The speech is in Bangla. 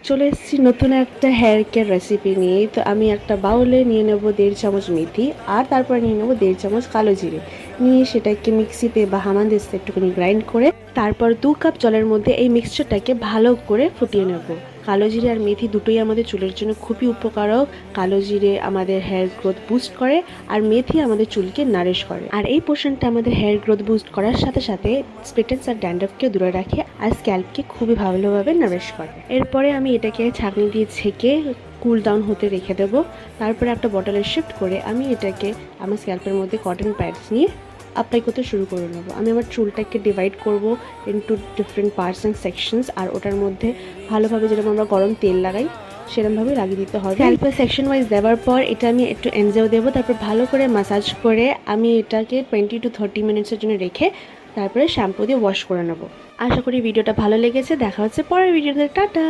চলে এসেছি নতুন একটা হেয়ার কেয়ার রেসিপি নিয়ে। তো আমি একটা বাউলে নিয়ে নেব 1.5 চামচ মেথি, আর তারপর নিয়ে নেব 1.5 চামচ কালো জিরে নিয়ে সেটাকে মিক্সিতে বা হামানদিস্তে একটুখানি গ্রাইন্ড করে তারপর 2 কাপ জলের মধ্যে এই মিক্সচারটাকে ভালো করে ফুটিয়ে নেব। কালো জিরে আর মেথি দুটোই আমাদের চুলের জন্য খুবই উপকারক। কালো জিরে আমাদের হেয়ার গ্রোথ বুস্ট করে আর মেথি আমাদের চুলকে নারিশ করে। আর এই পোশনটা আমাদের হেয়ার গ্রোথ বুস্ট করার সাথে সাথে স্প্লিটেন্স আর ড্যান্ড্রফকে দূরে রাখে আর স্ক্যাল্পকে খুবই ভালোভাবে নারিশ করে। এরপরে আমি এটাকে ছাঁকনি দিয়ে ছেঁকে কুল ডাউন হতে রেখে দেবো। তারপরে একটা বটলে শিফট করে আমি এটাকে আমার স্ক্যাল্পের মধ্যে কটন প্যাডস নিয়ে অ্যাপ্লাই করতে শুরু করে নেবো। আমি আমার চুলটাকে ডিভাইড করব into different parts and sections, আর ওটার মধ্যে ভালোভাবে যেরকম আমরা গরম তেল লাগাই সেরকমভাবে লাগিয়ে দিতে হবে। স্ক্যাল্পে সেকশন ওয়াইজ দেওয়ার পর এটা আমি একটু এনজেও দেবো, তারপর ভালো করে ম্যাসাজ করে আমি এটাকে 20 to 30 মিনিটসের জন্য রেখে তারপরে শ্যাম্পু দিয়ে ওয়াশ করে নেবো। আশা করি ভিডিওটা ভালো লেগেছে। দেখা হচ্ছে পরের ভিডিওতে। টাটা।